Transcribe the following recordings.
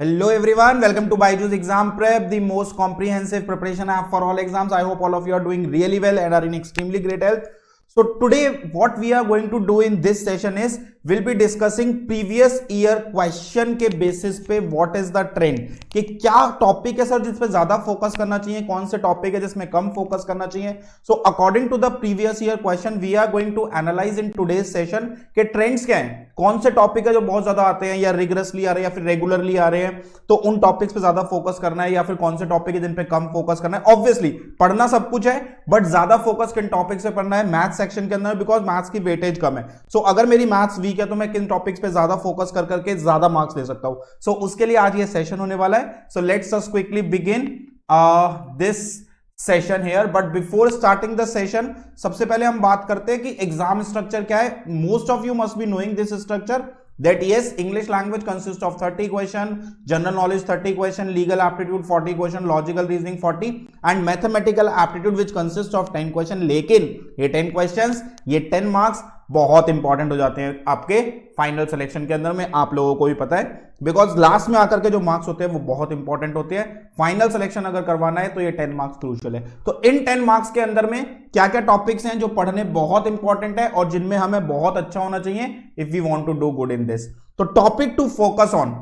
Hello everyone, welcome to Byju's Exam Prep, the most comprehensive preparation app for all exams. I hope all of you are doing really well and are in extremely great health. So today what we are going to do in this session is we'll be discussing previous year question के basis पे what is the trend, कि क्या topic है sir जिस पे ज्यादा focus करना चाहिए, कौन से टॉपिक है जिसमें कम फोकस करना चाहिए. So according to the previous year question we are going to analyse in today's session के ट्रेंड्स क्या हैं, कौन से टॉपिक है जो बहुत ज्यादा आते हैं या रिगरसली आ रहे हैं या फिर रेगुलरली आ रहे हैं, तो उन टॉपिक्स पे ज्यादा फोकस करना है या फिर कौन से टॉपिक है जिन पे कम फोकस करना है. ऑब्वियसली पढ़ना सब कुछ है बट ज्यादा फोकस किन टॉपिक से पढ़ना है मैथ्स सेक्शन के अंदर, बिकॉज मैथ्स की वेटेज कम है. सो अगर मेरी मैथ्स वीक है तो मैं किन टॉपिक्स पे ज्यादा फोकस कर करके ज्यादा मार्क्स ले सकता हूं. सो उसके लिए आज ये सेशन होने वाला है. So let's us quickly begin this session here. But before starting the session सबसे पहले हम बात करते हैं कि एग्जाम स्ट्रक्चर क्या है. Most of you must be knowing this structure that yes, English language consists of 30 question, general knowledge 30 question, legal aptitude 40 question, logical reasoning 40 and mathematical aptitude which consists of 10 question. लेकिन ये 10 questions, ये 10 marks बहुत important हो जाते हैं आपके final selection के अंदर में, आप लोगों को भी पता है, बिकॉज लास्ट में आकर के जो मार्क्स होते हैं वो बहुत इंपॉर्टेंट होते हैं. फाइनल सिलेक्शन अगर करवाना है तो ये 10 मार्क्स क्रूशियल है. तो इन 10 मार्क्स के अंदर में क्या क्या टॉपिक्स हैं जो पढ़ने बहुत इंपॉर्टेंट है और जिनमें हमें बहुत अच्छा होना चाहिए if we want to do good in this. तो topic to focus on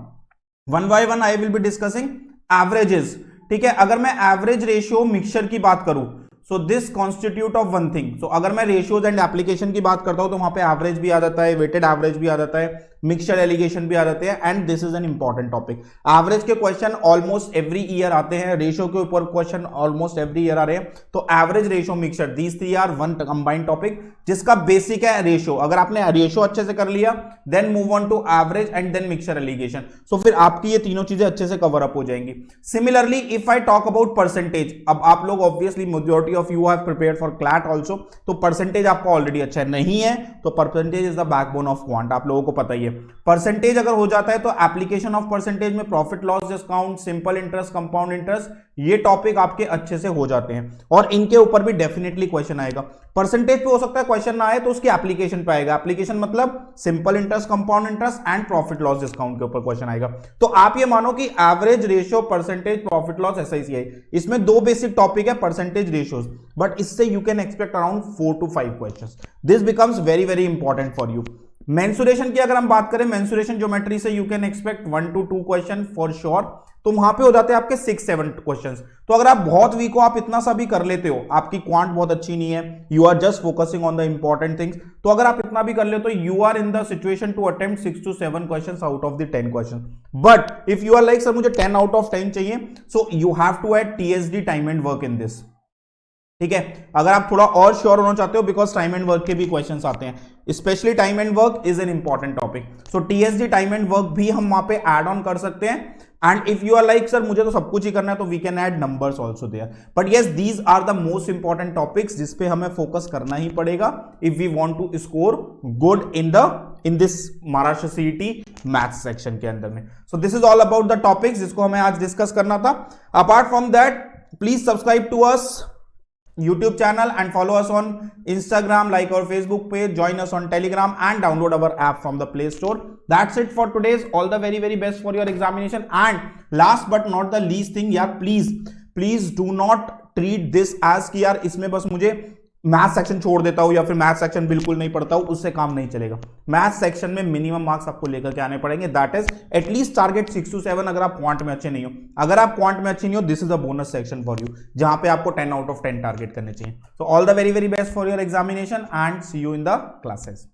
one by one I will be discussing averages. ठीक है, अगर मैं एवरेज रेशियो मिक्सचर की बात करूं so this constitute of one thing. So अगर मैं रेशियोज एंड एप्लीकेशन की बात करता हूं तो वहां पे एवरेज भी आ जाता है, वेटेड एवरेज भी आ जाता है, मिक्सचर एलिगेशन भी आ जाते हैं and this is an important topic. Average के क्वेश्चन ऑलमोस्ट एवरी ईयर आते हैं, रेशियो के ऊपर क्वेश्चन ऑलमोस्ट एवरी ईयर आ रहे हैं. तो average, ratio, mixture, these three are one combined topic जिसका बेसिक है रेशियो. अगर आपने रेशियो अच्छे से कर लिया then move on to average and then mixture alligation. So फिर आपकी ये तीनों चीजें अच्छे से कवर अप हो जाएंगी. Similarly if I talk about percentage, अब आप लोग obviously majority of you have prepared for CLAT also, तो परसेंटेज आपका ऑलरेडी अच्छा है. नहीं है तो percentage is the backbone of quant, आप लोगों को पता ही है. परसेंटेज अगर हो जाता है तो एप्लीकेशन ऑफ परसेंटेज में profit loss discount, simple interest, compound interest, ये टॉपिक आपके अच्छे से हो जाते हैं और इनके ऊपर भी डेफिनेटली क्वेश्चन आएगा. परसेंटेज पे हो सकता है क्वेश्चन ना आए तो उसकी एप्लीकेशन पे आएगा. एप्लीकेशन मतलब simple interest, compound interest and profit loss discount के ऊपर क्वेश्चन आएगा. तो आप ये मानो कि average, ratio, percentage, profit loss, SICI, इसमें दो बेसिक टॉपिक है परसेंटेज, रेशियोज, बट इससे you can expect around 4 to 5 questions. This becomes very very important for you. Mensuration की अगर हम बात करें, मेंसुरेशन ज्योमेट्री से you can expect 1 to 2 question for sure. तो वहां पे हो जाते हैं आपके 6-7 क्वेश्चंस. तो अगर आप बहुत वीक हो, आप इतना सा भी कर लेते हो, आपकी क्वांट बहुत अच्छी नहीं है, you are just focusing on the important things, तो अगर आप इतना भी कर ले तो you are in the situation to attempt 6 to 7 questions out of the 10 question. But if you are like sir मुझे 10 out of 10 चाहिए, so you have to add TSD, time and work, in this. ठीक है, अगर आप थोड़ा और sure होना चाहते हो, बिकॉज टाइम एंड वर्क के भी क्वेश्चंस आते हैं, specially time and work is an important topic. So TSD, time and work भी हम वहां पे ऐड ऑन कर सकते हैं. And if you are like sir मुझे तो सब कुछ ही करना है, तो we can add numbers also there. But yes, these are the most important topics जिसपे हमें फोकस करना ही पड़ेगा if we want to score good in this Maharashtra CET maths section के अंदर में. So this is all about the topics जिसको हमें आज डिस्कस करना था. Apart from that please subscribe to us YouTube channel and follow us on Instagram, like our Facebook page, join us on Telegram and download our app from the Play Store. That's it for today's. All the very very best for your examination. And last but not the least thing, यार please do not treat this as कि यार इसमें बस मुझे math section छोड़ देता हूं या फिर मैथ सेक्शन बिल्कुल नहीं पढ़ता हूं, उससे काम नहीं चलेगा. मैथ सेक्शन में मिनिमम मार्क्स आपको लेकर के आने पड़ेंगे. That is at least target 6 to 7. अगर आप क्वांट में अच्छे नहीं हो, अगर आप क्वांट में अच्छे नहीं हो, this is a bonus section for you जहां पे आपको 10 out of 10 टारगेट करने चाहिए. So all the very very best for your examination and see you in the classes.